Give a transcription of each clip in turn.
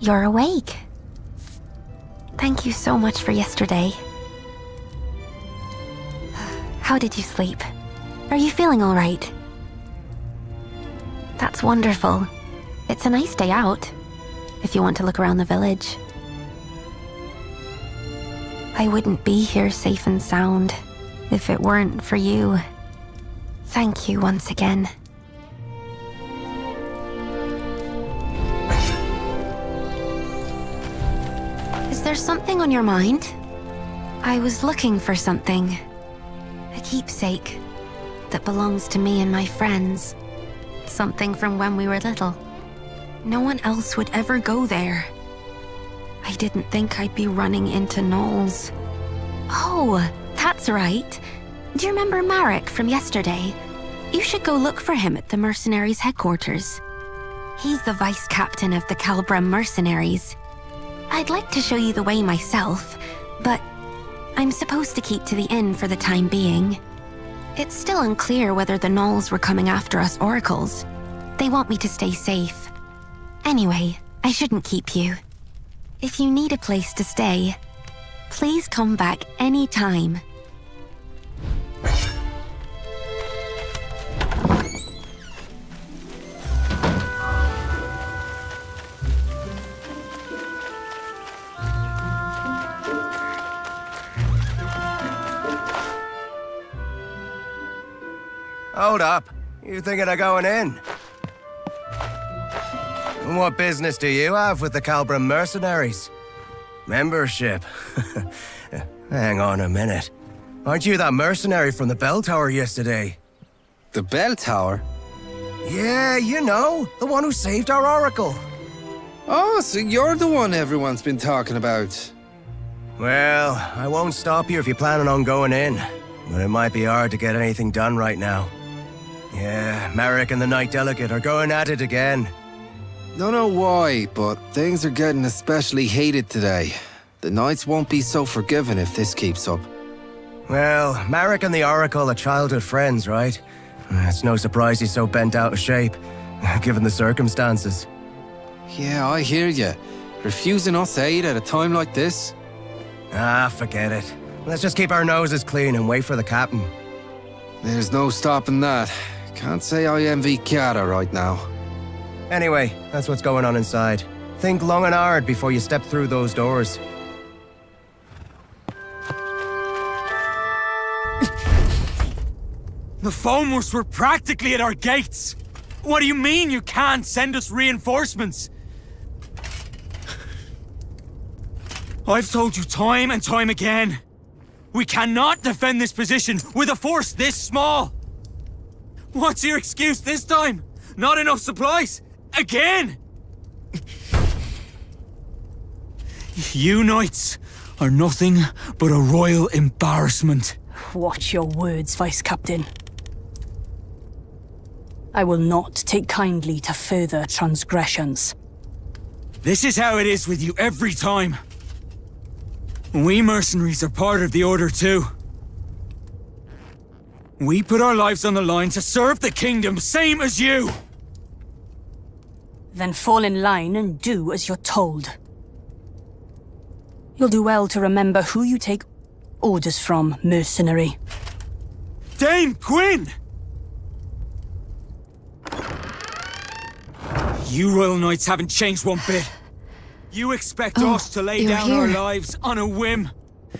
You're awake. Thank you so much for yesterday. How did you sleep? Are you feeling all right? That's wonderful. It's a nice day out, if you want to look around the village. I wouldn't be here safe and sound if it weren't for you. Thank you once again. Is there something on your mind? I was looking for something. A keepsake that belongs to me and my friends. Something from when we were little. No one else would ever go there. I didn't think I'd be running into gnolls. Oh, that's right. Do you remember Marek from yesterday? You should go look for him at the mercenaries' headquarters. He's the vice captain of the Calbrum mercenaries. I'd like to show you the way myself, but I'm supposed to keep to the inn for the time being. It's still unclear whether the gnolls were coming after us oracles. They want me to stay safe. Anyway, I shouldn't keep you. If you need a place to stay, please come back any time. Hold up. You thinking of going in? What business do you have with the Calbrum mercenaries? Membership? Hang on a minute. Aren't you that mercenary from the bell tower yesterday? The bell tower? Yeah, you know, the one who saved our oracle. Oh, so you're the one everyone's been talking about. Well, I won't stop you if you're planning on going in, but it might be hard to get anything done right now. Yeah, Marek and the Knight Delegate are going at it again. Don't know why, but things are getting especially heated today. The Knights won't be so forgiving if this keeps up. Well, Marek and the Oracle are childhood friends, right? It's no surprise he's so bent out of shape, given the circumstances. Yeah, I hear you. Refusing us aid at a time like this? Ah, forget it. Let's just keep our noses clean and wait for the captain. There's no stopping that. Can't say I envy Chiara right now. Anyway, that's what's going on inside. Think long and hard before you step through those doors. The Foamers were practically at our gates. What do you mean you can't send us reinforcements? I've told you time and time again. We cannot defend this position with a force this small. What's your excuse this time? Not enough supplies? Again? You knights are nothing but a royal embarrassment. Watch your words, Vice Captain. I will not take kindly to further transgressions. This is how it is with you every time. We mercenaries are part of the Order too. We put our lives on the line to serve the kingdom, same as you! Then fall in line and do as you're told. You'll do well to remember who you take orders from, mercenary. Dame Gwyn! You Royal Knights haven't changed one bit. You expect us to lay down our lives on a whim,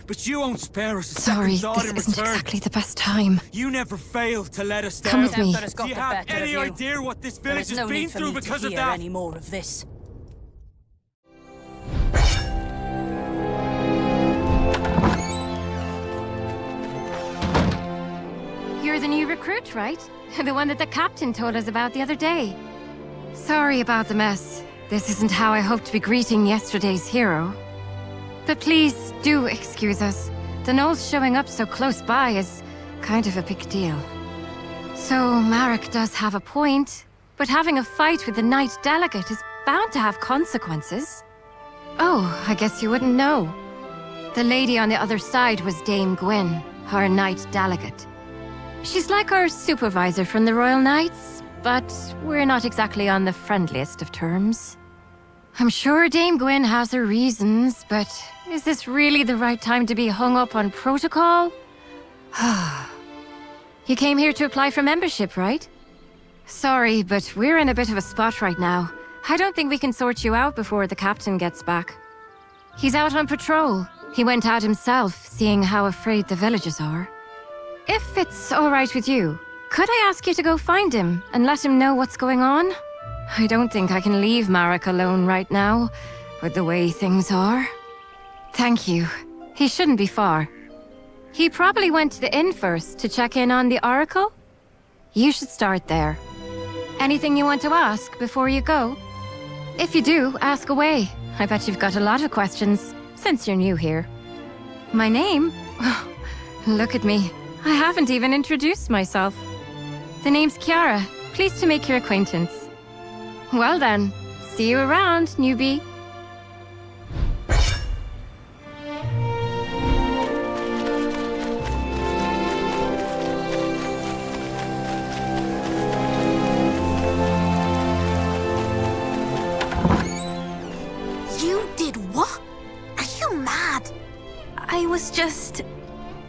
but you won't spare us a second thought in return. Sorry, this isn't exactly the best time. You never fail to let us down. Come with me. Do you have any idea what this village has been through because of that? Any more of this. You're the new recruit, right? The one that the captain told us about the other day. Sorry about the mess. This isn't how I hoped to be greeting yesterday's hero. But please, do excuse us. The gnolls showing up so close by is kind of a big deal. So, Marek does have a point, but having a fight with the Knight Delegate is bound to have consequences. Oh, I guess you wouldn't know. The lady on the other side was Dame Gwyn, our Knight Delegate. She's like our supervisor from the Royal Knights, but we're not exactly on the friendliest of terms. I'm sure Dame Gwyn has her reasons, but is this really the right time to be hung up on protocol? You came here to apply for membership, right? Sorry, but we're in a bit of a spot right now. I don't think we can sort you out before the captain gets back. He's out on patrol. He went out himself, seeing how afraid the villagers are. If it's all right with you, could I ask you to go find him and let him know what's going on? I don't think I can leave Marek alone right now, with the way things are. Thank you. He shouldn't be far. He probably went to the inn first to check in on the Oracle? You should start there. Anything you want to ask before you go? If you do, ask away. I bet you've got a lot of questions, since you're new here. My name? Look at me. I haven't even introduced myself. The name's Kiara. Pleased to make your acquaintance. Well then, see you around, newbie. You did what? Are you mad? I was just...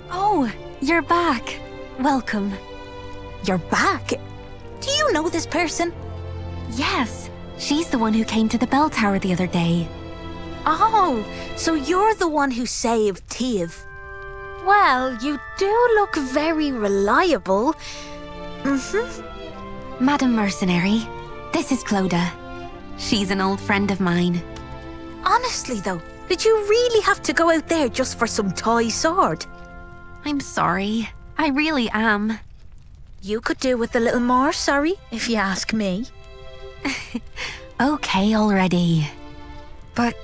Oh, you're back. Welcome. You're back? Do you know this person? Yes, she's the one who came to the bell tower the other day. Oh, so you're the one who saved Tiev. Well, you do look very reliable. Madam Mercenary, this is Clodagh. She's an old friend of mine. Honestly though, did you really have to go out there just for some toy sword? I'm sorry. I really am. You could do with a little more sorry, if you ask me. Okay already. But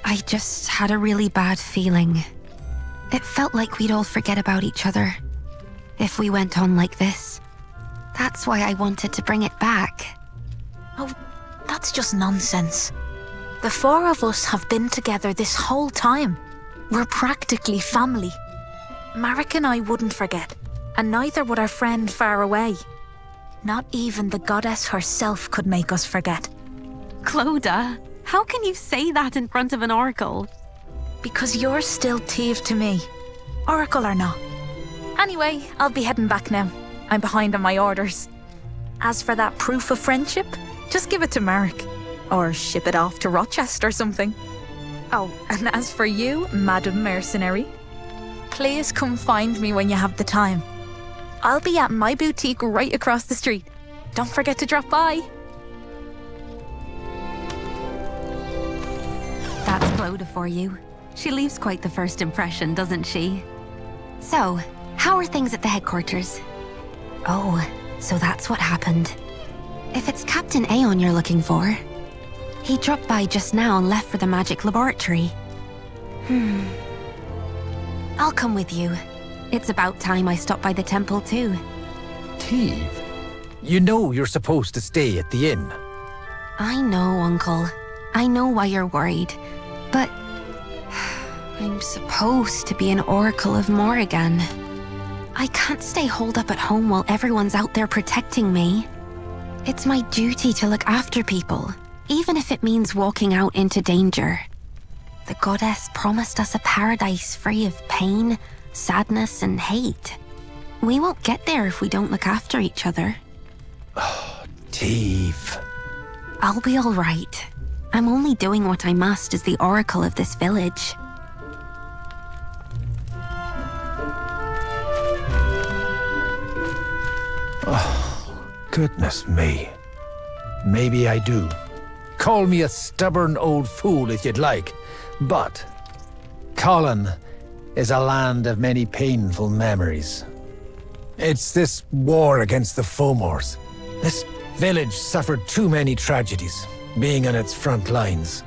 I just had a really bad feeling. It felt like we'd all forget about each other if we went on like this. That's why I wanted to bring it back. Oh, that's just nonsense. The four of us have been together this whole time. We're practically family. Marek and I wouldn't forget, and neither would our friend far away. Not even the goddess herself could make us forget. Clodagh, how can you say that in front of an oracle? Because you're still Tiev to me, oracle or not. Anyway, I'll be heading back now. I'm behind on my orders. As for that proof of friendship, just give it to Marek. Or ship it off to Rochester or something. Oh, and as for you, Madam Mercenary, please come find me when you have the time. I'll be at my boutique right across the street. Don't forget to drop by. That's Clodagh for you. She leaves quite the first impression, doesn't she? So, how are things at the headquarters? Oh, so that's what happened. If it's Captain Aeon you're looking for, he dropped by just now and left for the magic laboratory. I'll come with you. It's about time I stopped by the temple too. Tiev, you know you're supposed to stay at the inn. I know, Uncle. I know why you're worried. But I'm supposed to be an Oracle of Morrigan. I can't stay holed up at home while everyone's out there protecting me. It's my duty to look after people, even if it means walking out into danger. The goddess promised us a paradise free of pain, sadness, and hate. We won't get there if we don't look after each other. Tiev. I'll be all right. I'm only doing what I must as the oracle of this village. Goodness me. Maybe I do. Call me a stubborn old fool if you'd like, but Colin is a land of many painful memories. It's this war against the Fomors. This village suffered too many tragedies, being on its front lines.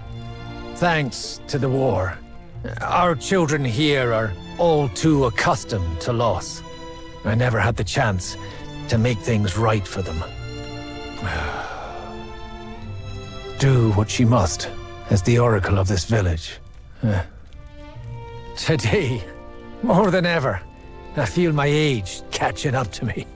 Thanks to the war, our children here are all too accustomed to loss. I never had the chance to make things right for them. Do what she must as the oracle of this village. Today, more than ever, I feel my age catching up to me.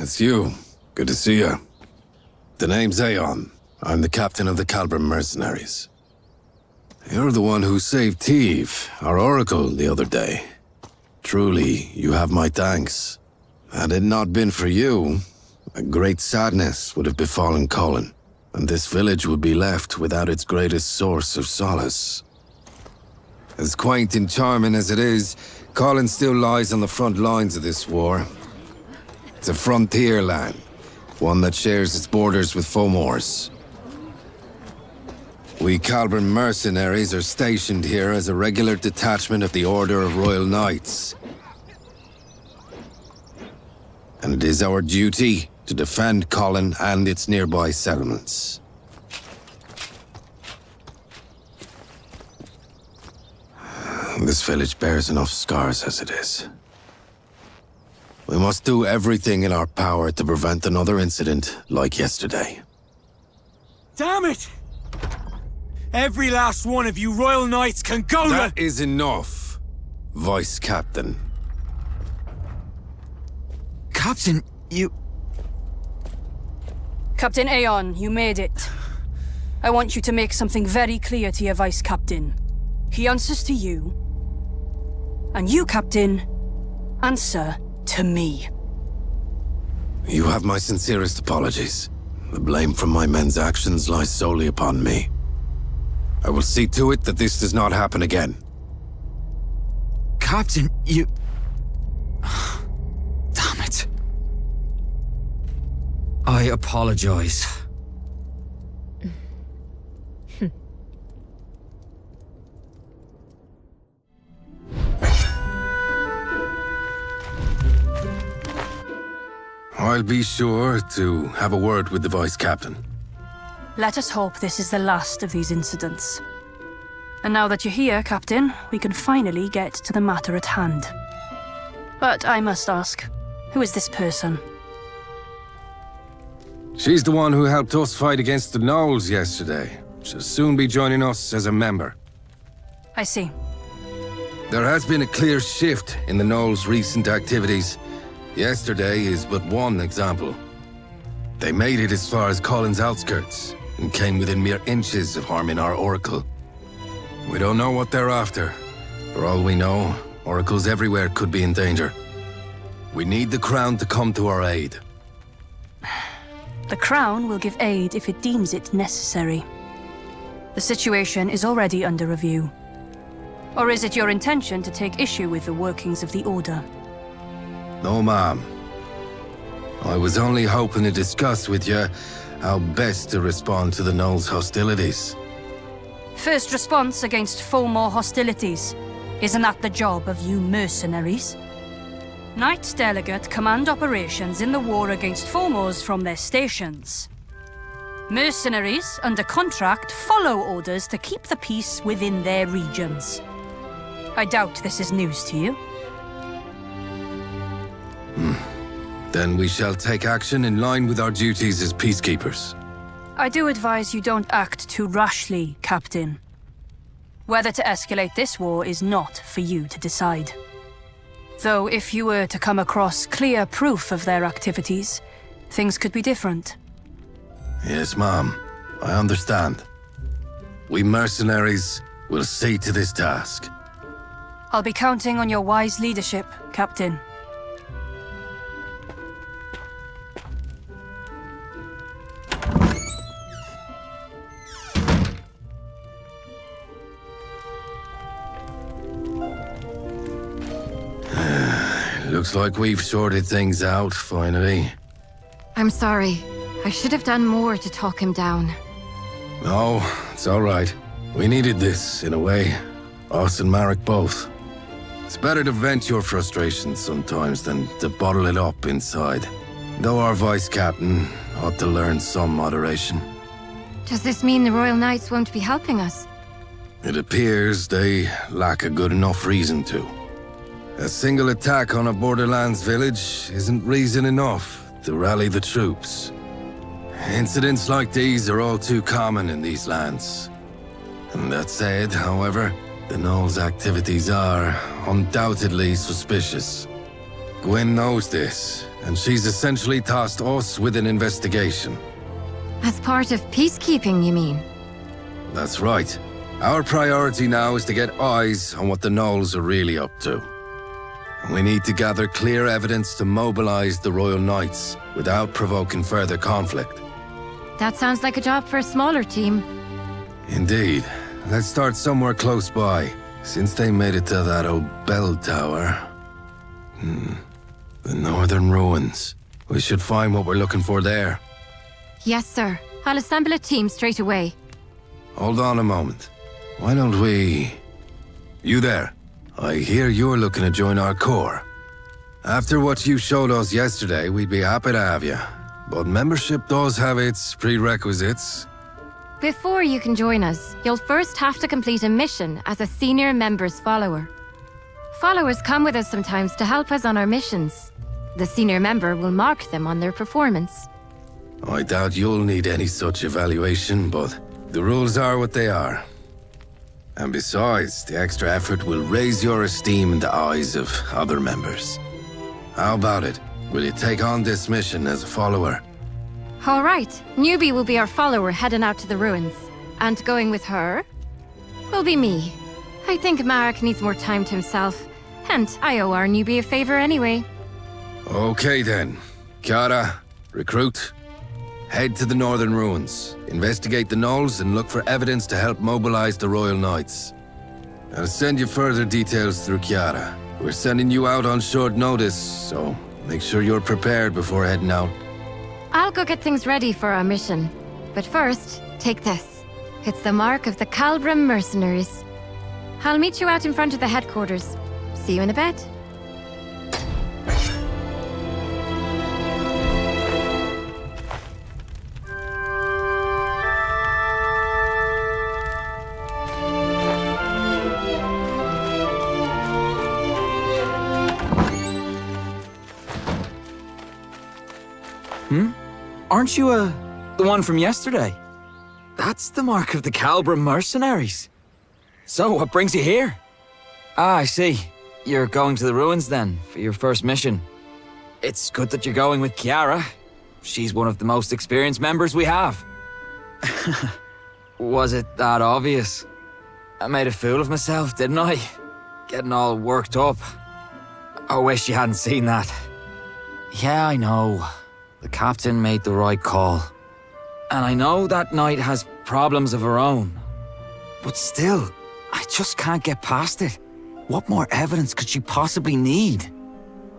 it's you. Good to see you. The name's Aeon. I'm the captain of the Calbra mercenaries. You're the one who saved Teve, our oracle, the other day. Truly, you have my thanks. Had it not been for you, a great sadness would have befallen Colin, and this village would be left without its greatest source of solace. As quaint and charming as it is, Colin still lies on the front lines of this war. It's a frontier land, one that shares its borders with Fomor's. We Calbran mercenaries are stationed here as a regular detachment of the Order of Royal Knights. And it is our duty to defend Colin and its nearby settlements. This village bears enough scars as it is. We must do everything in our power to prevent another incident like yesterday. Damn it! Every last one of you Royal Knights can go That is enough, Vice Captain. Captain, you... Captain Aeon, you made it. I want you to make something very clear to your Vice Captain. He answers to you. And you, Captain, answer to me. You have my sincerest apologies. The blame for my men's actions lies solely upon me. I will see to it that this does not happen again. Captain, you... Damn it. I apologize. I'll be sure to have a word with the Vice Captain. Let us hope this is the last of these incidents. And now that you're here, Captain, we can finally get to the matter at hand. But I must ask, who is this person? She's the one who helped us fight against the Gnolls yesterday. She'll soon be joining us as a member. I see. There has been a clear shift in the Gnolls' recent activities. Yesterday is but one example. They made it as far as Colin's outskirts, and came within mere inches of harming our Oracle. We don't know what they're after. For all we know, Oracles everywhere could be in danger. We need the Crown to come to our aid. The Crown will give aid if it deems it necessary. The situation is already under review. Or is it your intention to take issue with the workings of the Order? No, ma'am. I was only hoping to discuss with you how best to respond to the Gnolls' hostilities. First response against Fomor hostilities. Isn't that the job of you mercenaries? Knights Delegate command operations in the war against Fomors from their stations. Mercenaries, under contract, follow orders to keep the peace within their regions. I doubt this is news to you. Then we shall take action in line with our duties as peacekeepers. I do advise you don't act too rashly, Captain. Whether to escalate this war is not for you to decide. Though if you were to come across clear proof of their activities, things could be different. Yes, ma'am. I understand. We mercenaries will see to this task. I'll be counting on your wise leadership, Captain. Looks like we've sorted things out, finally. I'm sorry. I should have done more to talk him down. No, it's all right. We needed this, in a way. Us and Marek both. It's better to vent your frustrations sometimes than to bottle it up inside. Though our Vice Captain ought to learn some moderation. Does this mean the Royal Knights won't be helping us? It appears they lack a good enough reason to. A single attack on a Borderlands village isn't reason enough to rally the troops. Incidents like these are all too common in these lands. And that said, however, the Gnolls' activities are undoubtedly suspicious. Gwen knows this, and she's essentially tasked us with an investigation. As part of peacekeeping, you mean? That's right. Our priority now is to get eyes on what the Knolls are really up to. We need to gather clear evidence to mobilize the Royal Knights without provoking further conflict. That sounds like a job for a smaller team. Indeed. Let's start somewhere close by, since they made it to that old bell tower. The northern ruins. We should find what we're looking for there. Yes, sir. I'll assemble a team straight away. Hold on a moment. Why don't we... You there. I hear you're looking to join our corps. After what you showed us yesterday, we'd be happy to have you. But membership does have its prerequisites. Before you can join us, you'll first have to complete a mission as a senior member's follower. Followers come with us sometimes to help us on our missions. The senior member will mark them on their performance. I doubt you'll need any such evaluation, but the rules are what they are. And besides, the extra effort will raise your esteem in the eyes of other members. How about it? Will you take on this mission as a follower? All right, Newbie will be our follower heading out to the ruins. And going with her will be me. I think Marek needs more time to himself, and I owe our newbie a favor anyway. Okay then. Chiara, recruit. Head to the northern ruins, investigate the Knolls, and look for evidence to help mobilize the Royal Knights. I'll send you further details through Chiara. We're sending you out on short notice, so make sure you're prepared before heading out. I'll go get things ready for our mission. But first, take this. It's the mark of the Calbram mercenaries. I'll meet you out in front of the headquarters. See you in a bit. Aren't you, the one from yesterday? That's the mark of the Calbram mercenaries. So, what brings you here? Ah, I see. You're going to the ruins then, for your first mission. It's good that you're going with Chiara. She's one of the most experienced members we have. Was it that obvious? I made a fool of myself, didn't I? Getting all worked up. I wish you hadn't seen that. Yeah, I know. The captain made the right call. And I know that knight has problems of her own. But still, I just can't get past it. What more evidence could she possibly need?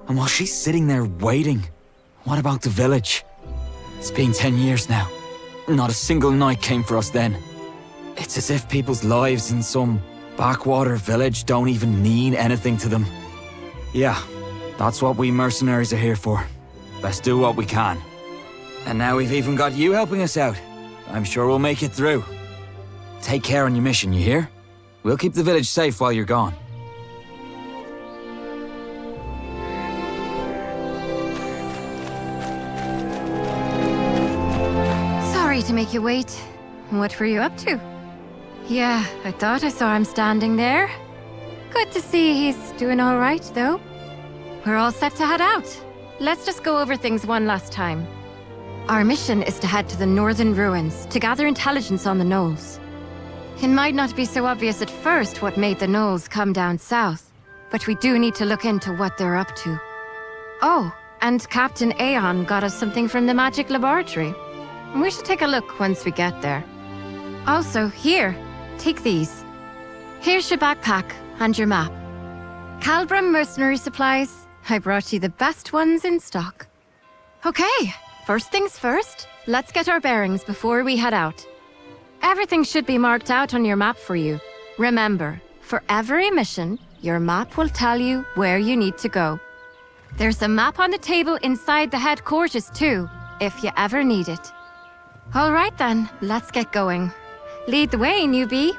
And while she's sitting there waiting, what about the village? It's been 10 years now. Not a single knight came for us then. It's as if people's lives in some backwater village don't even mean anything to them. Yeah, that's what we mercenaries are here for. Let's do what we can. And now we've even got you helping us out. I'm sure we'll make it through. Take care on your mission, you hear? We'll keep the village safe while you're gone. Sorry to make you wait. What were you up to? Yeah, I thought I saw him standing there. Good to see he's doing all right, though. We're all set to head out. Let's just go over things one last time. Our mission is to head to the northern ruins to gather intelligence on the Knolls. It might not be so obvious at first what made the Knolls come down south, but we do need to look into what they're up to. Oh, and Captain Aeon got us something from the magic laboratory. We should take a look once we get there. Also, here, take these. Here's your backpack and your map. Calbram mercenary supplies. I brought you the best ones in stock. Okay, first things first, let's get our bearings before we head out. Everything should be marked out on your map for you. Remember, for every mission, your map will tell you where you need to go. There's a map on the table inside the headquarters too, if you ever need it. All right then, let's get going. Lead the way, newbie.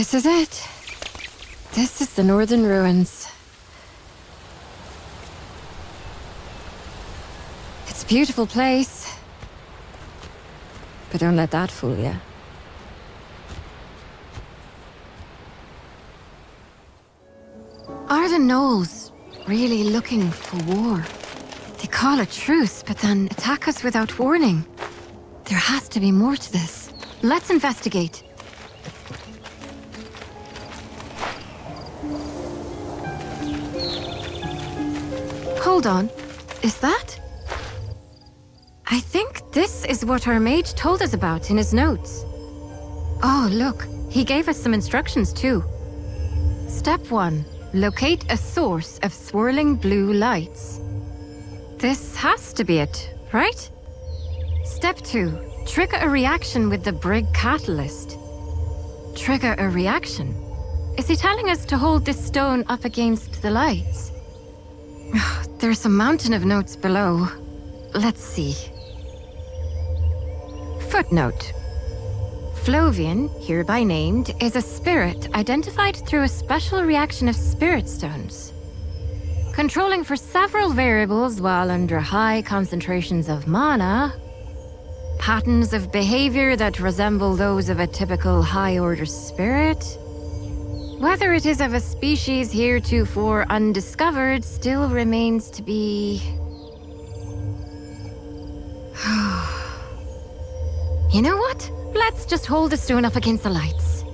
This is it. This is the Northern Ruins. It's a beautiful place. But don't let that fool you. Are the Knolls really looking for war? They call a truce, but then attack us without warning. There has to be more to this. Let's investigate. Hold on. Is that? I think this is what our mage told us about in his notes. Oh, look. He gave us some instructions too. Step 1. Locate a source of swirling blue lights. This has to be it, right? Step 2. Trigger a reaction with the Brig catalyst. Trigger a reaction? Is he telling us to hold this stone up against the lights? There's a mountain of notes below. Let's see. Footnote. Flovian, hereby named, is a spirit identified through a special reaction of spirit stones. Controlling for several variables while under high concentrations of mana, patterns of behavior that resemble those of a typical high-order spirit. Whether it is of a species heretofore undiscovered still remains to be... You know what? Let's just hold the stone up against the lights.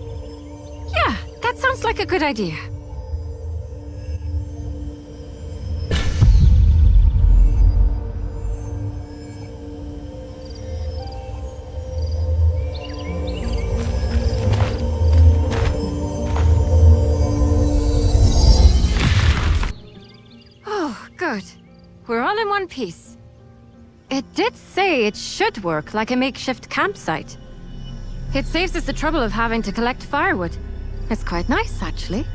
Yeah, that sounds like a good idea. Oh, good. We're all in one piece. It did say it should work like a makeshift campsite. It saves us the trouble of having to collect firewood. It's quite nice, actually.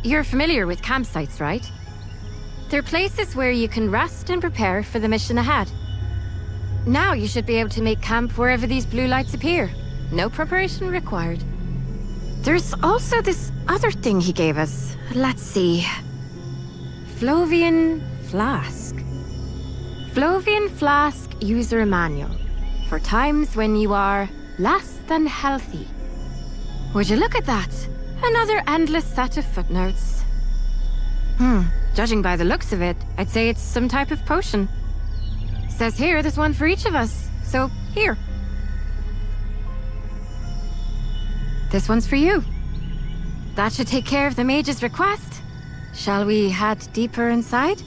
You're familiar with campsites, right? They're places where you can rest and prepare for the mission ahead. Now you should be able to make camp wherever these blue lights appear. No preparation required. There's also this other thing he gave us. Let's see. Flovian Flask. Flovian Flask User Manual. For times when you are less than healthy. Would you look at that? Another endless set of footnotes. Judging by the looks of it, I'd say it's some type of potion. Says here there's one for each of us, so here. This one's for you. That should take care of the mage's request. Shall we head deeper inside?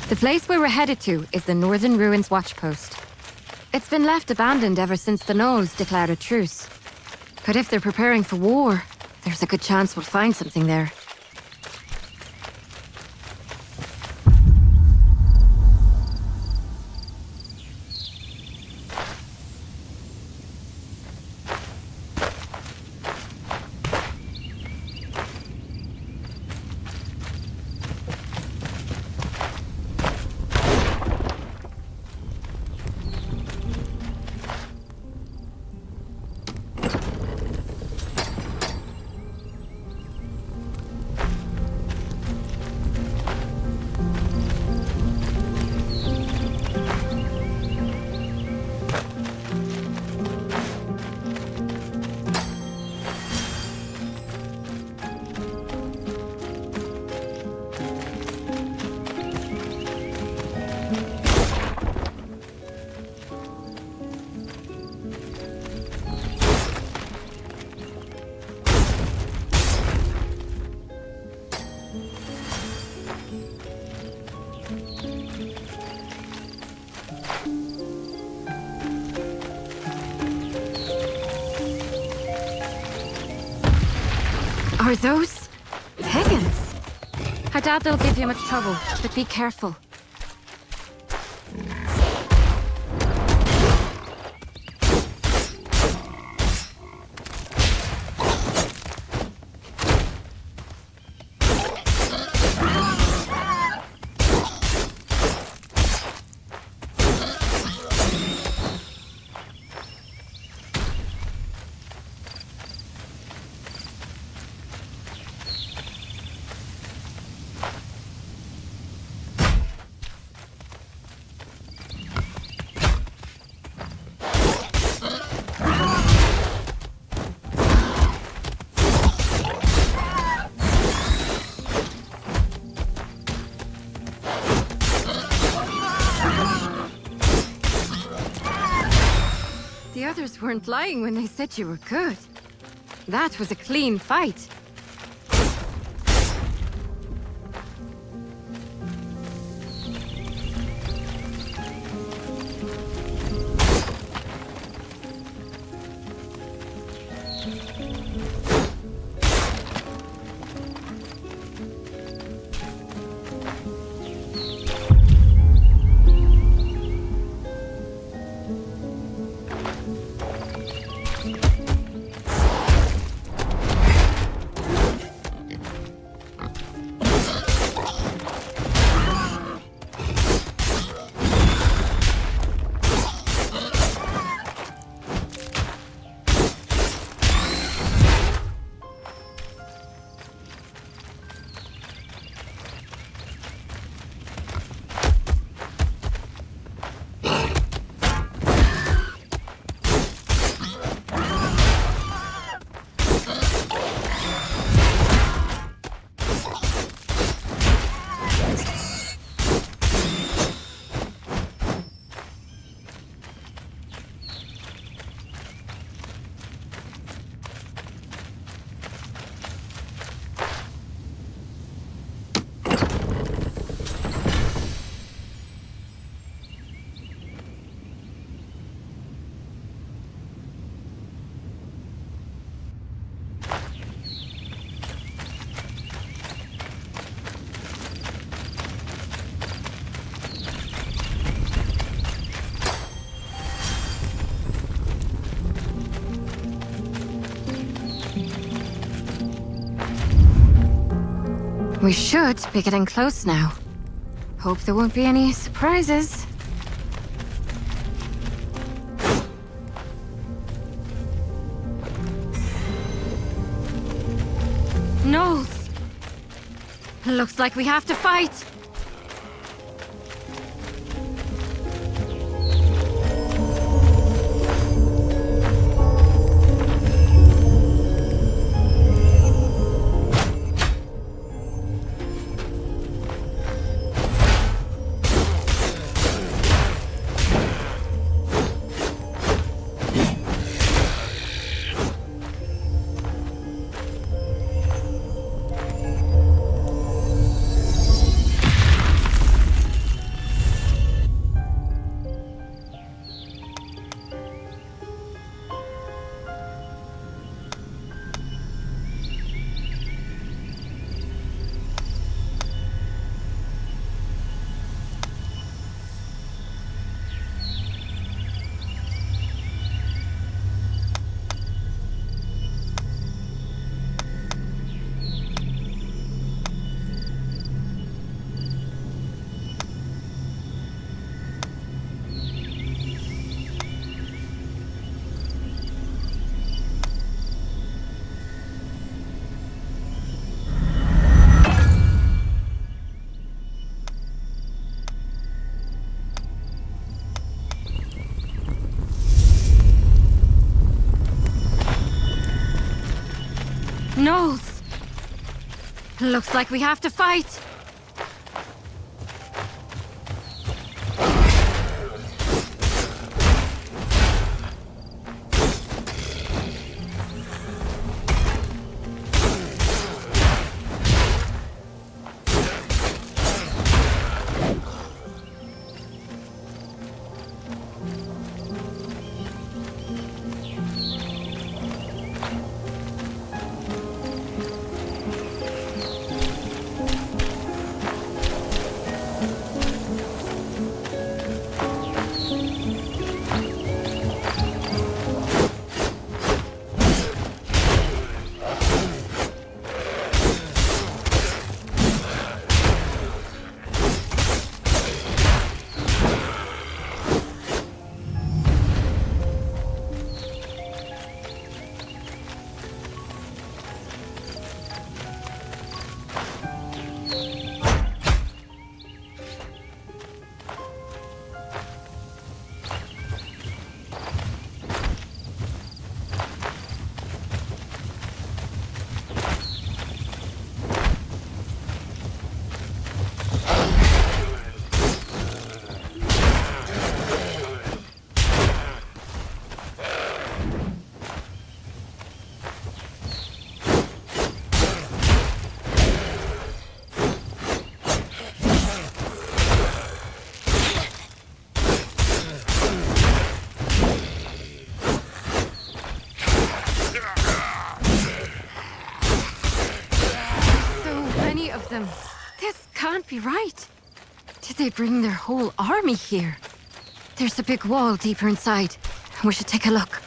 The place where we're headed to is the Northern Ruins Watchpost. It's been left abandoned ever since the Knolls declared a truce. But if they're preparing for war, there's a good chance we'll find something there. Are those pagans? I doubt they'll give you much trouble, but be careful. The others weren't lying when they said you were good. That was a clean fight. We should be getting close now. Hope there won't be any surprises. Knowles! Looks like we have to fight! Knowles! Looks like we have to fight! them. This can't be right. Did they bring their whole army here? There's a big wall deeper inside. We should take a look.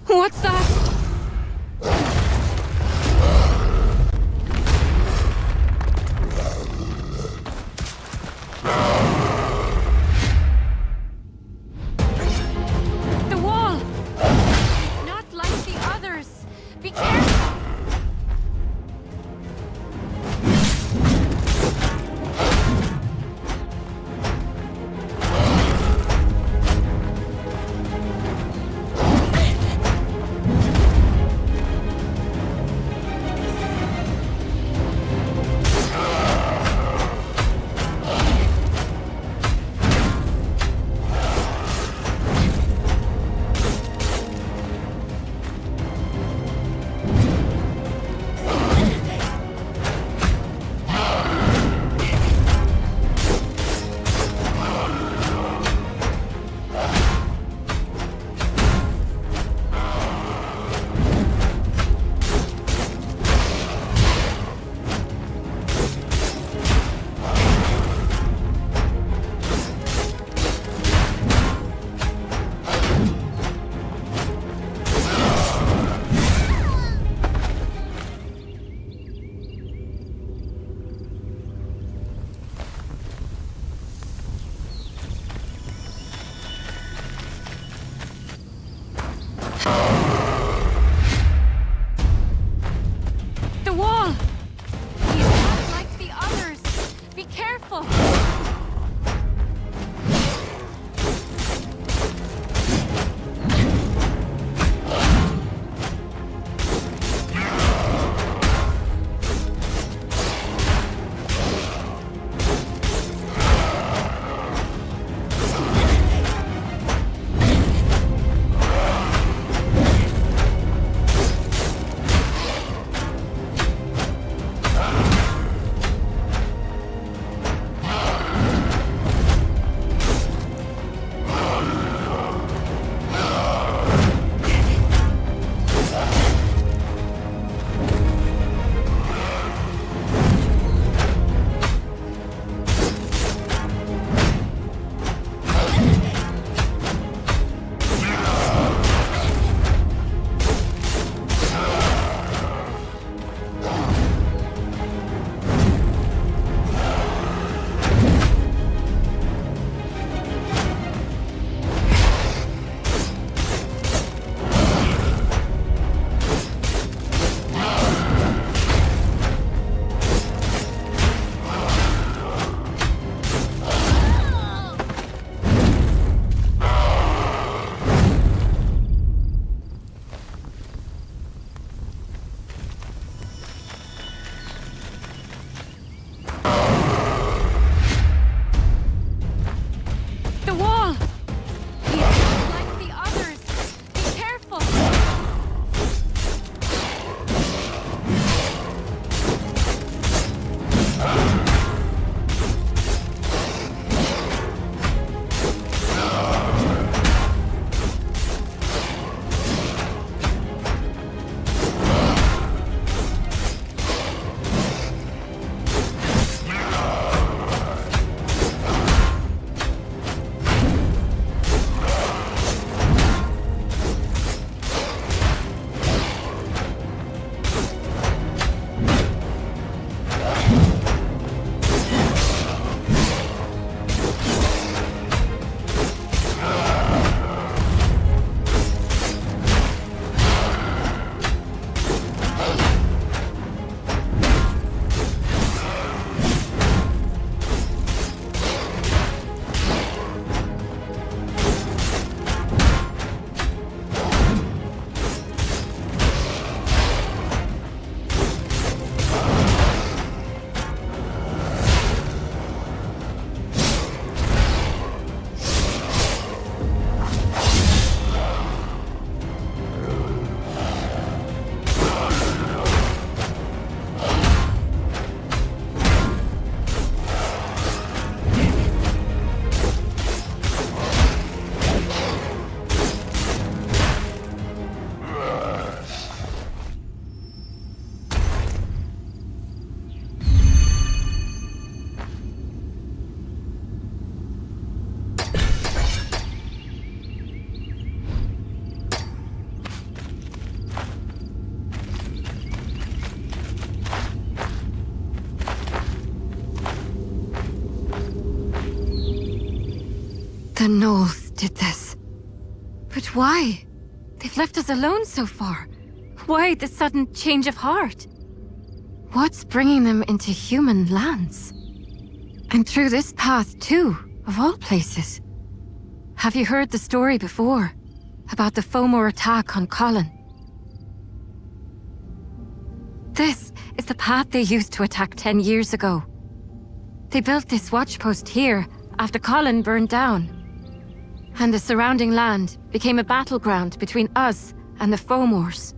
What's that? The wall! Not like the others. Be careful! The Knolls did this. But why? They've left us alone so far. Why the sudden change of heart? What's bringing them into human lands? And through this path too, of all places. Have you heard the story before? About the Fomor attack on Colin? This is the path they used to attack 10 years ago. They built this watchpost here after Colin burned down. And the surrounding land became a battleground between us and the Fomors.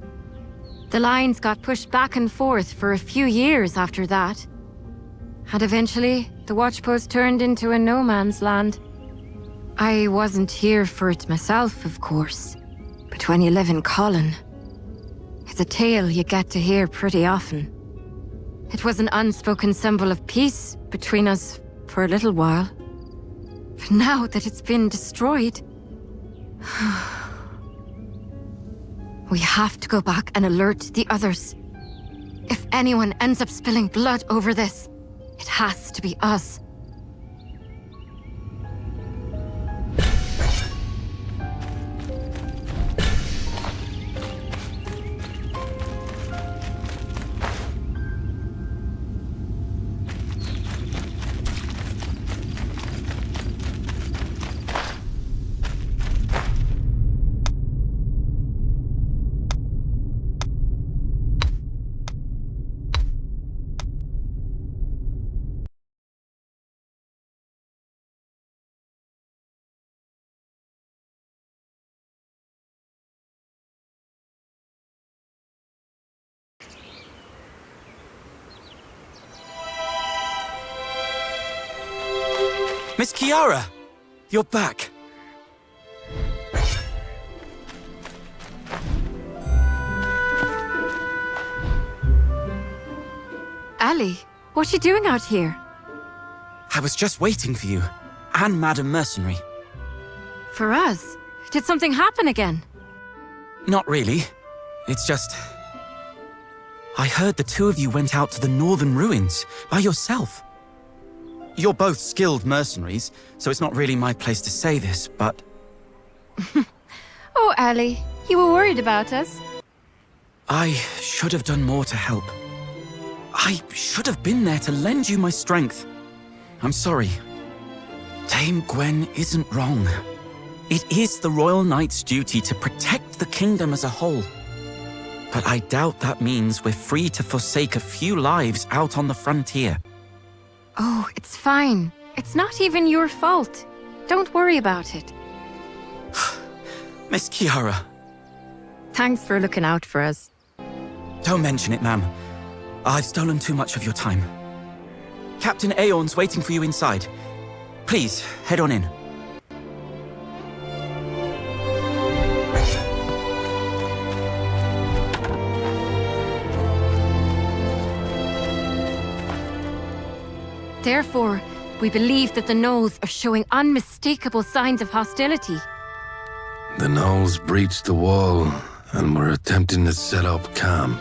The lines got pushed back and forth for a few years after that. And eventually, the watchpost turned into a no-man's land. I wasn't here for it myself, of course. But when you live in Colin, it's a tale you get to hear pretty often. It was an unspoken symbol of peace between us for a little while. But now that it's been destroyed... we have to go back and alert the others. If anyone ends up spilling blood over this, it has to be us. Miss Kiara! You're back. Ali, what are you doing out here? I was just waiting for you, and Madam Mercenary. For us? Did something happen again? Not really. It's just... I heard the two of you went out to the northern ruins by yourself. You're both skilled mercenaries, so it's not really my place to say this, but... Oh, Ali, you were worried about us? I should have done more to help. I should have been there to lend you my strength. I'm sorry. Dame Gwen isn't wrong. It is the Royal Knight's duty to protect the kingdom as a whole. But I doubt that means we're free to forsake a few lives out on the frontier. Oh, it's fine. It's not even your fault. Don't worry about it. Miss Kiara. Thanks for looking out for us. Don't mention it, ma'am. I've stolen too much of your time. Captain Aeon's waiting for you inside. Please, head on in. Therefore, we believe that the Knolls are showing unmistakable signs of hostility. The Knolls breached the wall and were attempting to set up camp.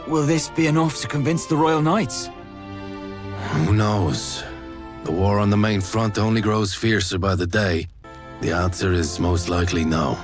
Will this be enough to convince the Royal Knights? Who knows? The war on the main front only grows fiercer by the day. The answer is most likely no.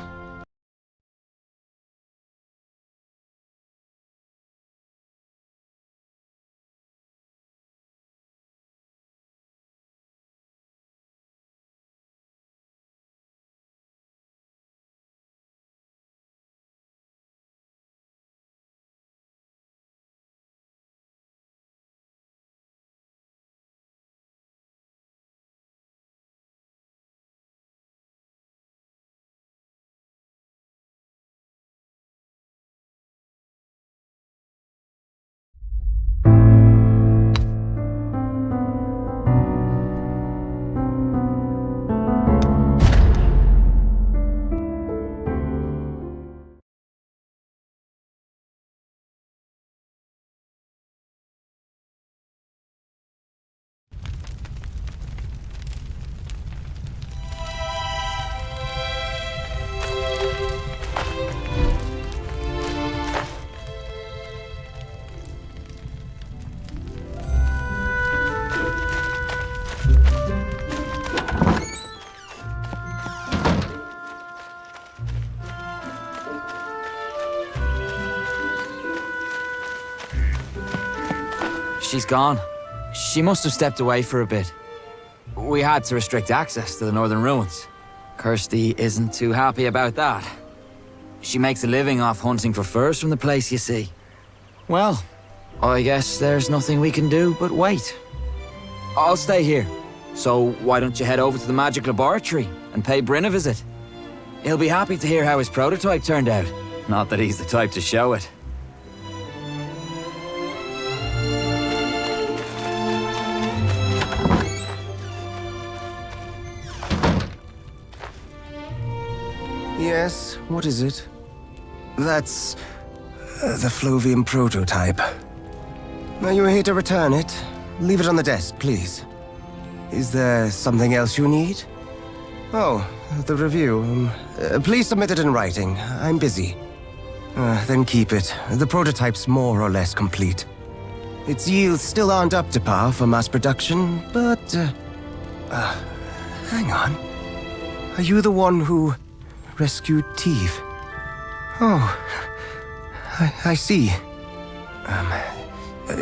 She's gone. She must have stepped away for a bit. We had to restrict access to the northern ruins. Kirsty isn't too happy about that. She makes a living off hunting for furs from the place, you see. Well, I guess there's nothing we can do but wait. I'll stay here. So why don't you head over to the magic laboratory and pay Bryn a visit? He'll be happy to hear how his prototype turned out. Not that he's the type to show it. Yes, what is it? That's the Flovian prototype. Are you here to return it? Leave it on the desk, please. Is there something else you need? Oh, the review. Please submit it in writing. I'm busy. Then keep it. The prototype's more or less complete. Its yields still aren't up to par for mass production, but... hang on. Are you the one who rescued Teve? Oh, I see.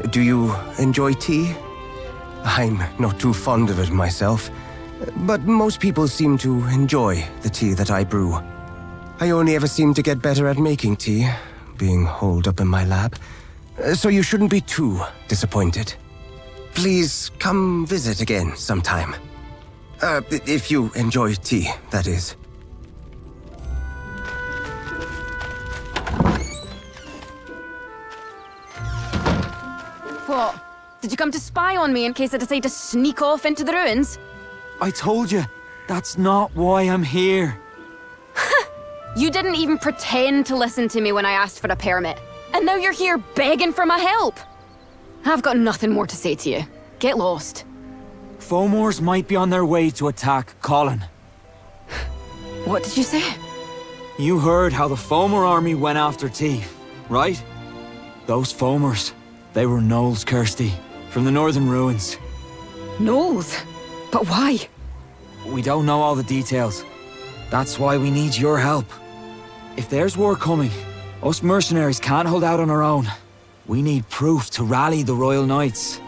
Do you enjoy tea? I'm not too fond of it myself, but most people seem to enjoy the tea that I brew. I only ever seem to get better at making tea, being holed up in my lab, so you shouldn't be too disappointed. Please come visit again sometime. If you enjoy tea, that is. What? Did you come to spy on me in case I decide to sneak off into the ruins? I told you, that's not why I'm here. You didn't even pretend to listen to me when I asked for a permit. And now you're here begging for my help. I've got nothing more to say to you. Get lost. Fomors might be on their way to attack Colin. What did you say? You heard how the Fomor army went after Teve, right? Those Fomors, they were gnolls, Kirsty, from the northern ruins. Gnolls? But why? We don't know all the details. That's why we need your help. If there's war coming, us mercenaries can't hold out on our own. We need proof to rally the Royal Knights.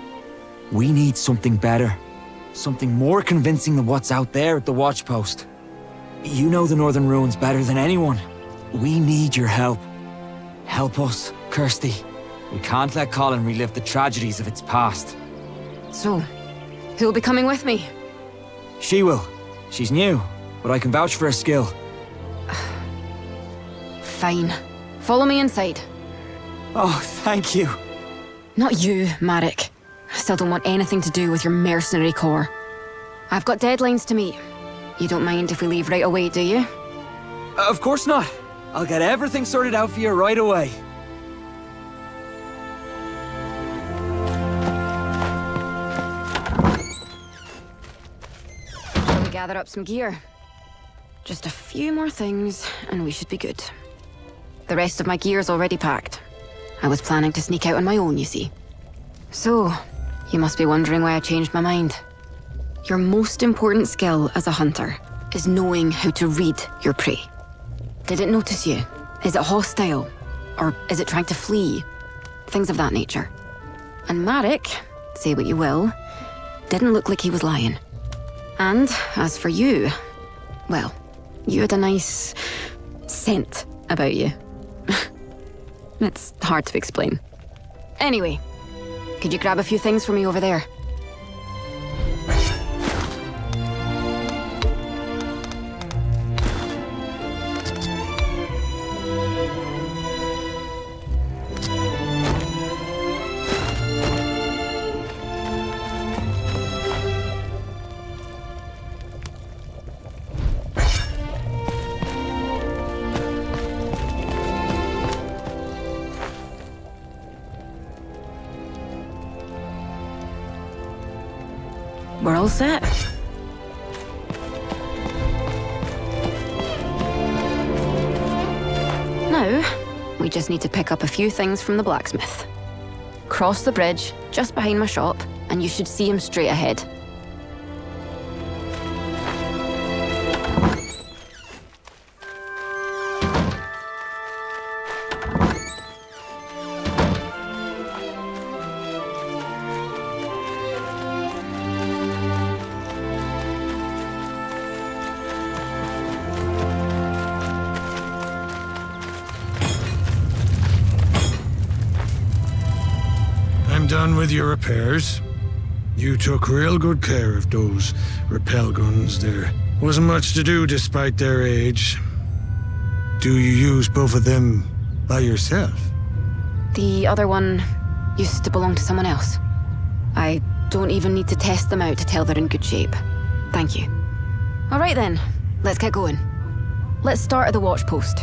We need something better. Something more convincing than what's out there at the watchpost. You know the northern ruins better than anyone. We need your help. Help us, Kirsty. We can't let Colin relive the tragedies of its past. So, who'll be coming with me? She will. She's new, but I can vouch for her skill. Fine. Follow me inside. Oh, thank you. Not you, Marek. I still don't want anything to do with your mercenary corps. I've got deadlines to meet. You don't mind if we leave right away, do you? Of course not. I'll get everything sorted out for you right away. Shall we gather up some gear? Just a few more things, and we should be good. The rest of my gear's already packed. I was planning to sneak out on my own, you see. So, you must be wondering why I changed my mind. Your most important skill as a hunter is knowing how to read your prey. Did it notice you? Is it hostile? Or is it trying to flee? Things of that nature. And Marek, say what you will, didn't look like he was lying. And as for you, well, you had a nice scent about you. It's hard to explain. Anyway, could you grab a few things for me over there? We're all set. Now, we just need to pick up a few things from the blacksmith. Cross the bridge, just behind my shop, and you should see him straight ahead. on with your repairs? You took real good care of those repel guns. There wasn't much to do despite their age. Do you use both of them by yourself? The other one used to belong to someone else. I don't even need to test them out to tell they're in good shape. Thank you. All right then, let's get going. Let's start at the watch post.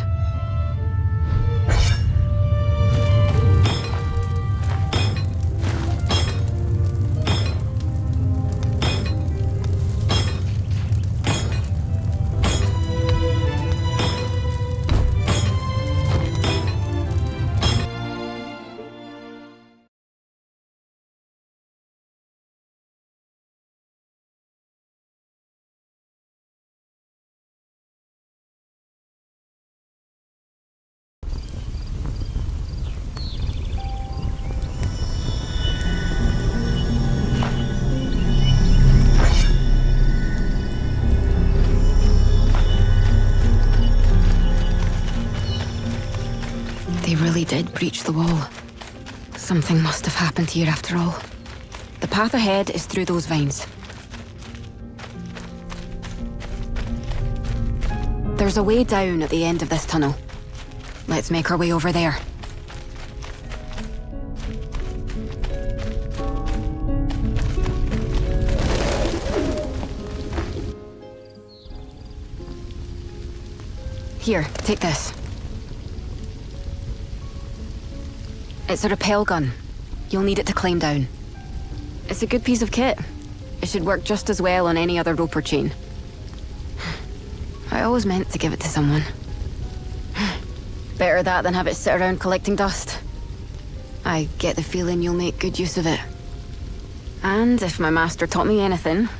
They really did breach the wall. Something must have happened here after all. The path ahead is through those vines. There's a way down at the end of this tunnel. Let's make our way over there. Here, take this. It's a rappel gun. You'll need it to climb down. It's a good piece of kit. It should work just as well on any other rope or chain. I always meant to give it to someone. Better that than have it sit around collecting dust. I get the feeling you'll make good use of it. And if my master taught me anything,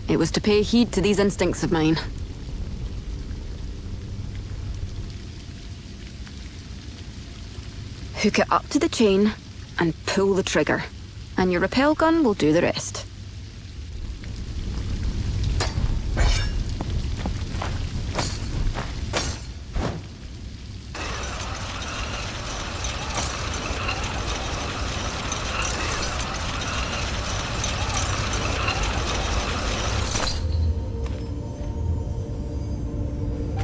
it was to pay heed to these instincts of mine. Hook it up to the chain and pull the trigger, and your rappel gun will do the rest.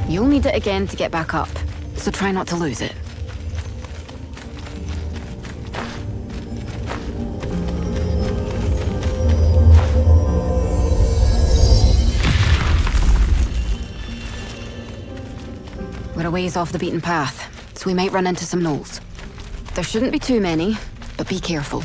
You'll need it again to get back up, so try not to lose it. We're a ways off the beaten path, so we might run into some gnolls. There shouldn't be too many, but be careful.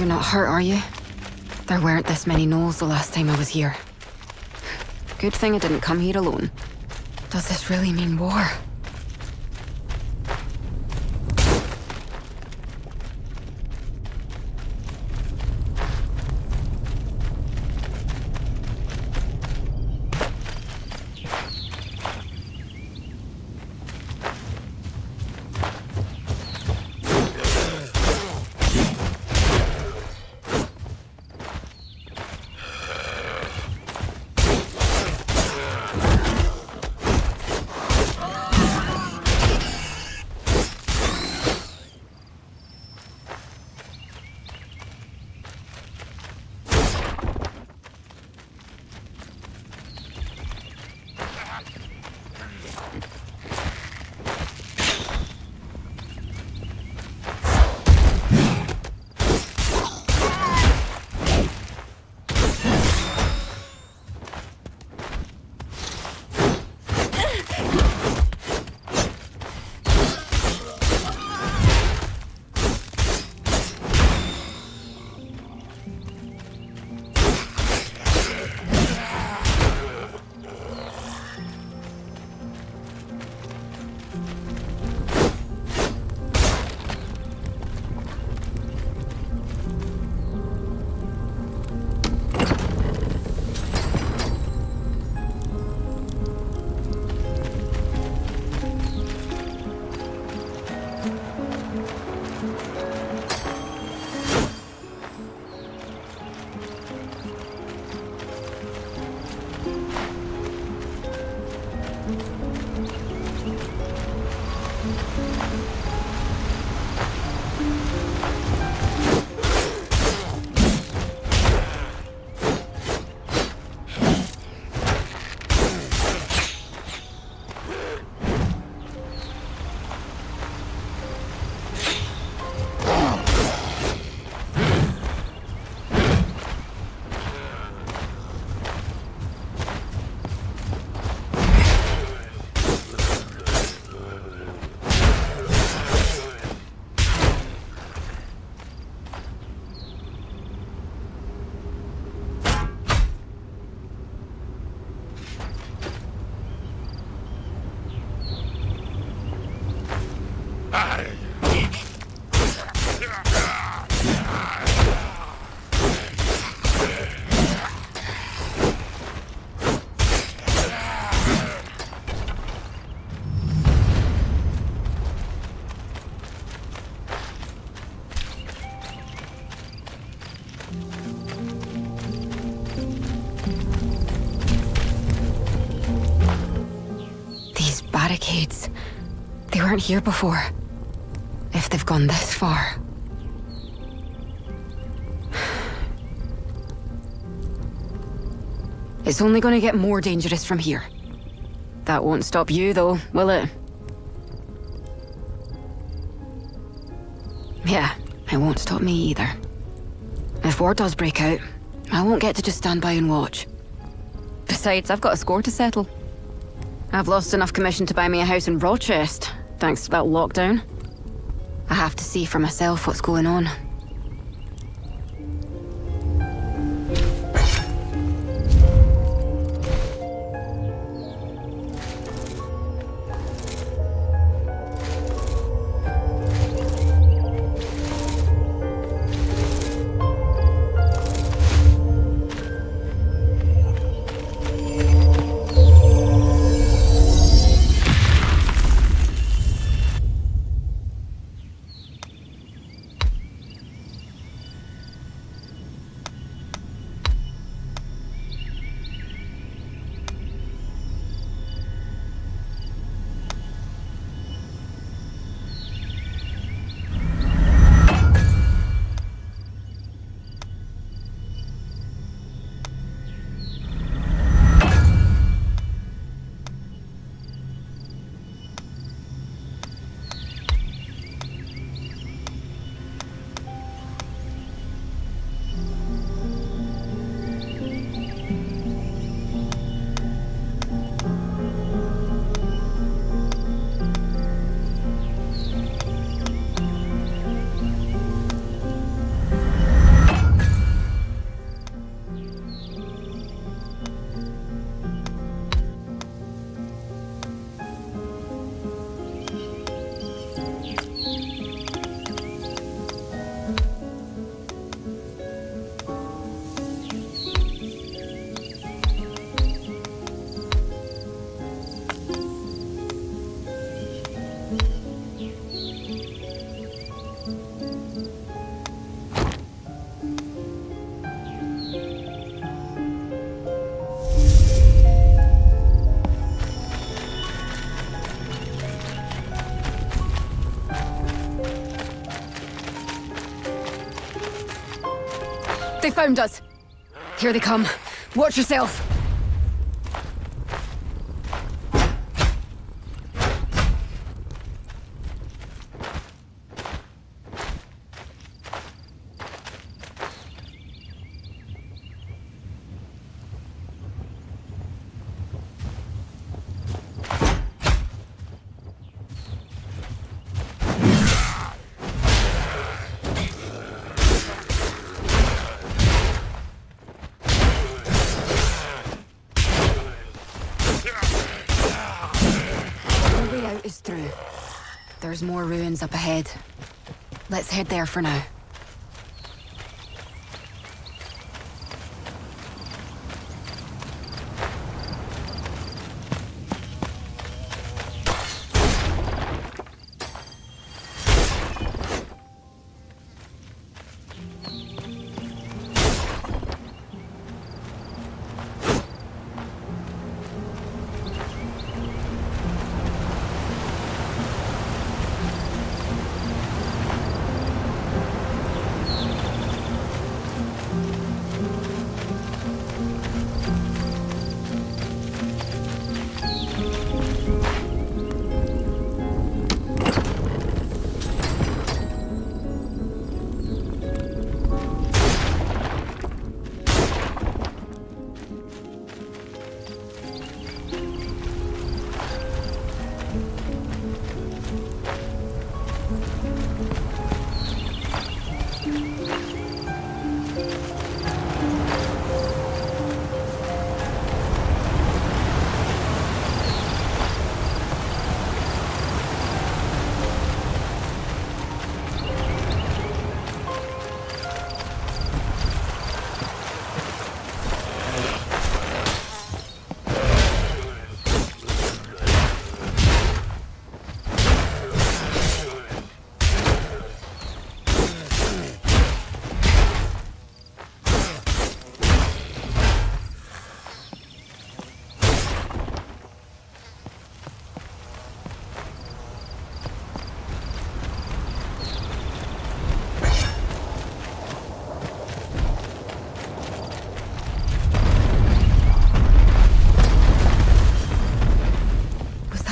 You're not hurt, are you? There weren't this many gnolls the last time I was here. Good thing I didn't come here alone. Does this really mean war? Barricades. They weren't here before. If they've gone this far. It's only gonna get more dangerous from here. That won't stop you, though, will it? Yeah, it won't stop me either. If war does break out, I won't get to just stand by and watch. Besides, I've got a score to settle. I've lost enough commission to buy me a house in Rochester, thanks to that lockdown. I have to see for myself what's going on. They found us. Here they come. Watch yourself. Is through. There's more ruins up ahead. Let's head there for now.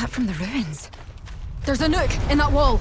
From the ruins. There's a nook in that wall.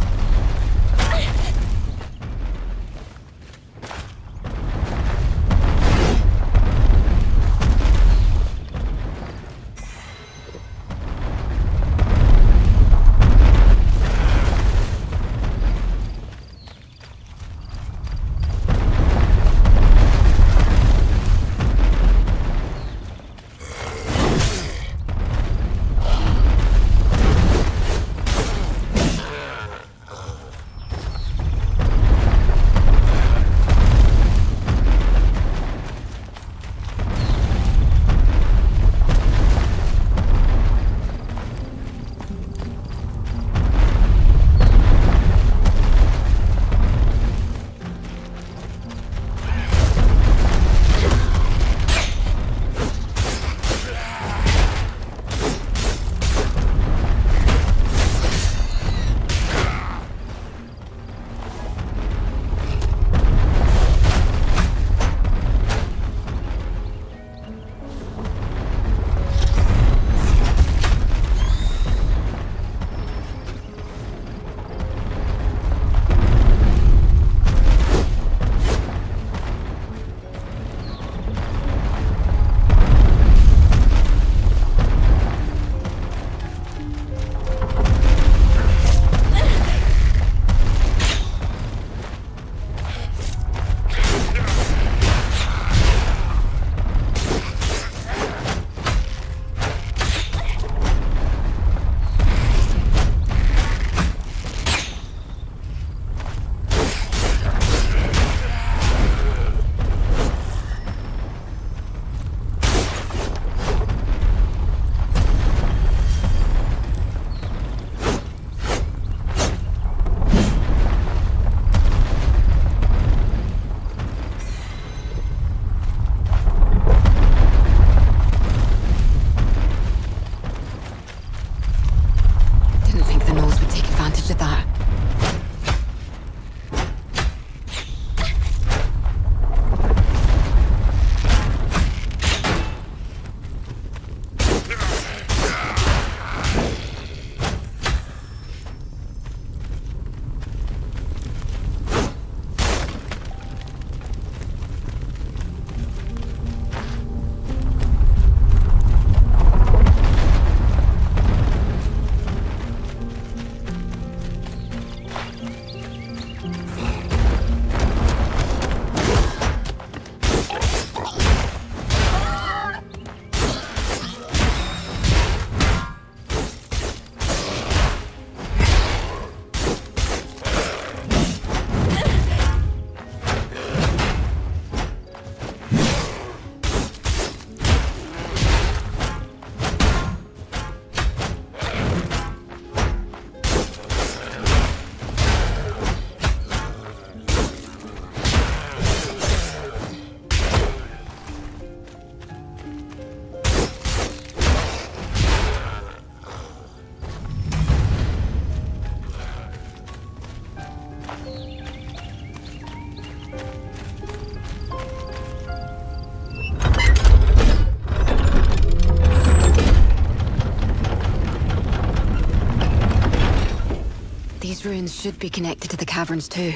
These ruins should be connected to the caverns too.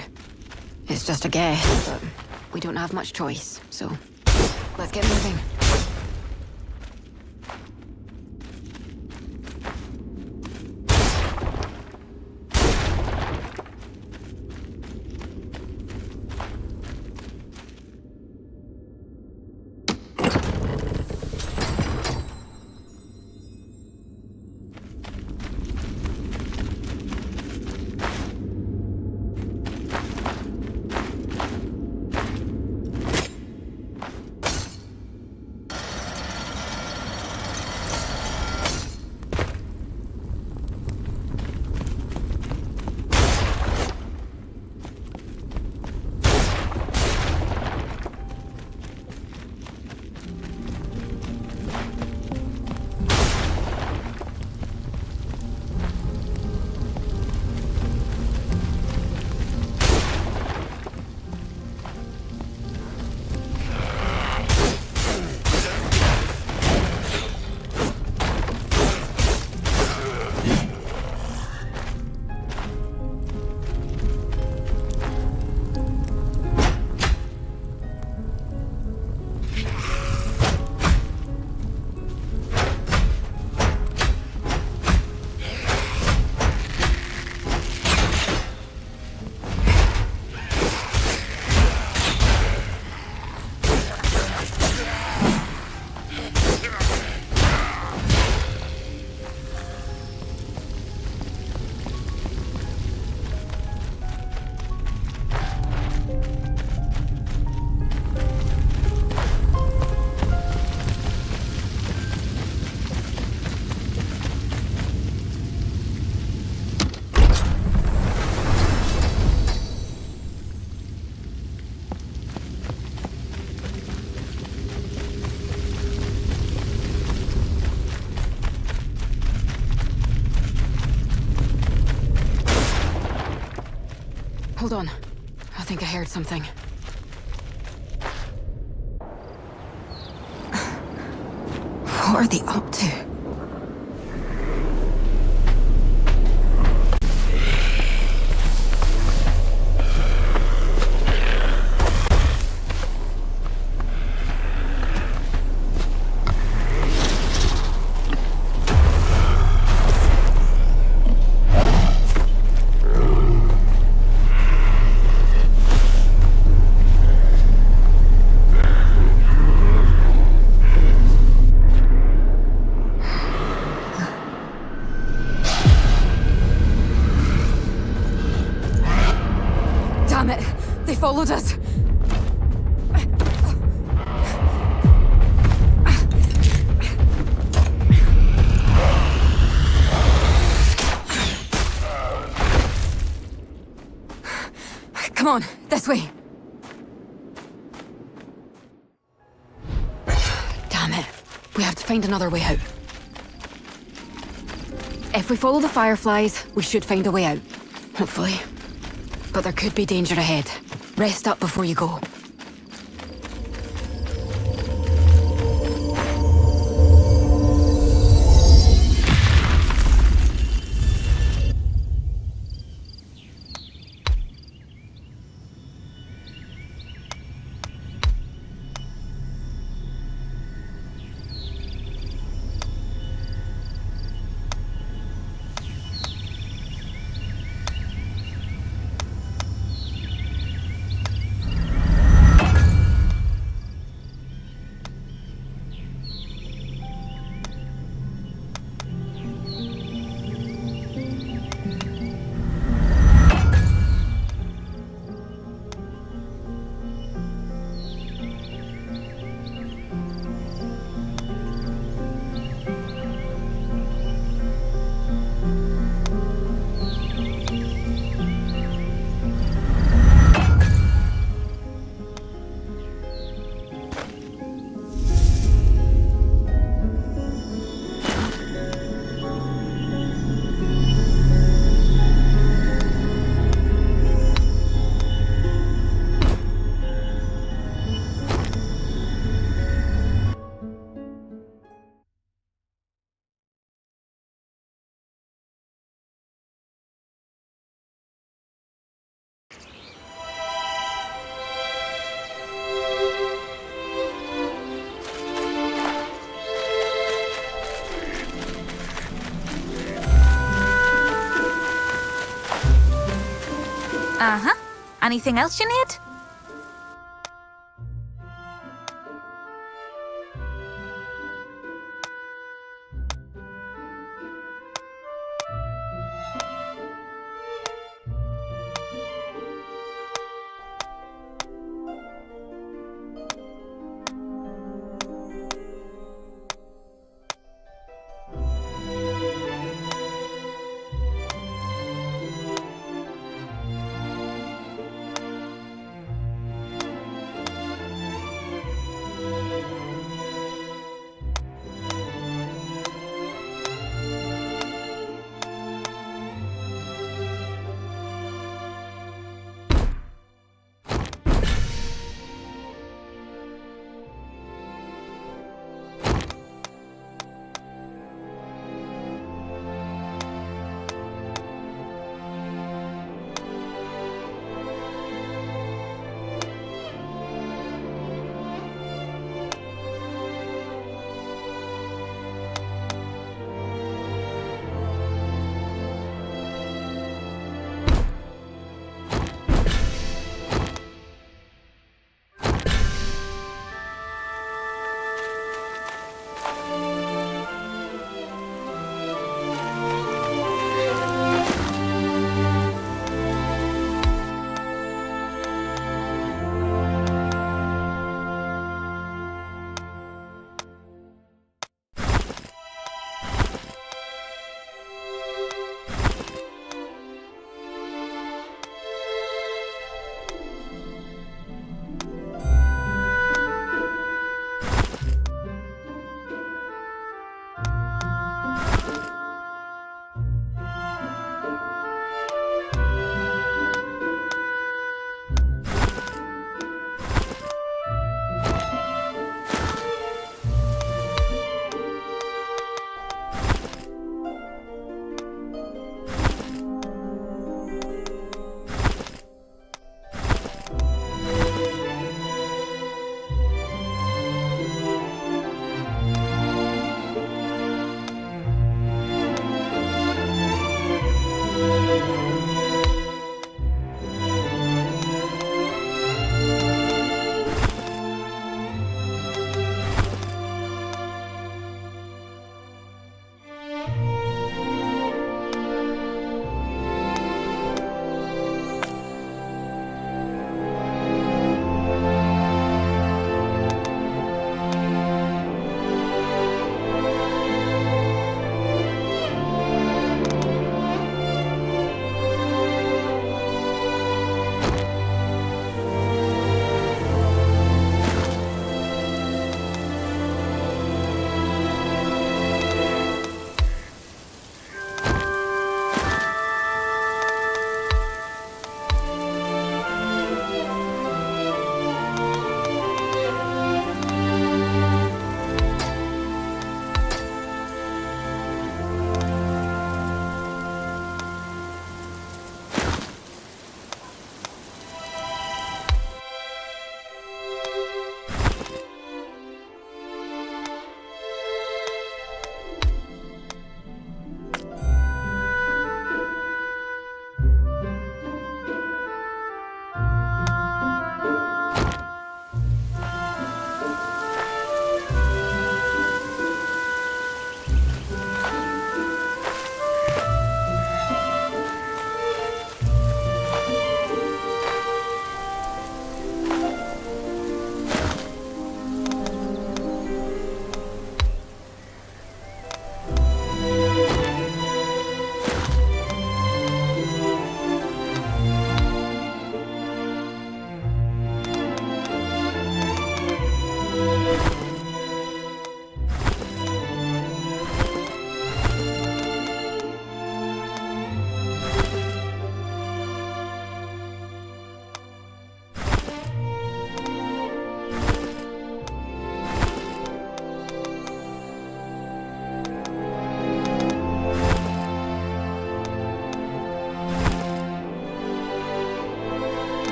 It's just a guess, but we don't have much choice, so let's get moving. Hold on. I think I heard something. What are they up to? Followed us. Come on, this way. Damn it. We have to find another way out. If we follow the fireflies, we should find a way out. Hopefully. But there could be danger ahead. Rest up before you go. Uh-huh. Anything else you need?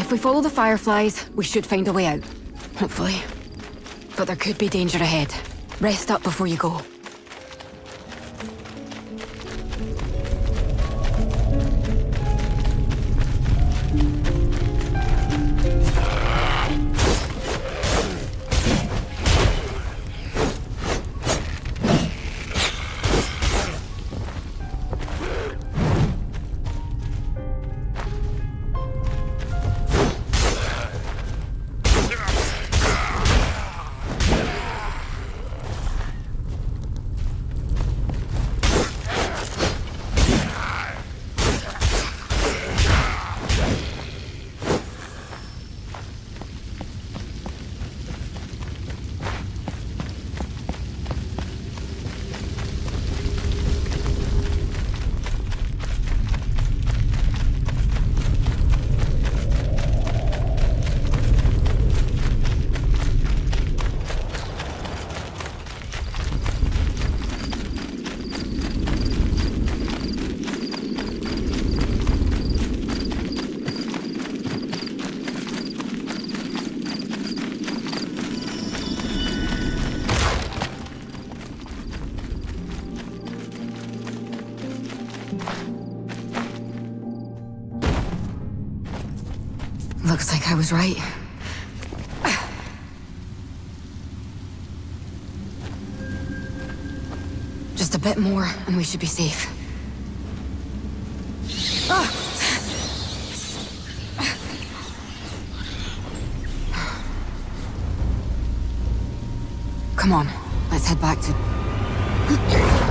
If we follow the fireflies, we should find a way out. Hopefully. But there could be danger ahead. Rest up before you go. Looks like I was right. Just a bit more, and we should be safe. Come on, let's head back to...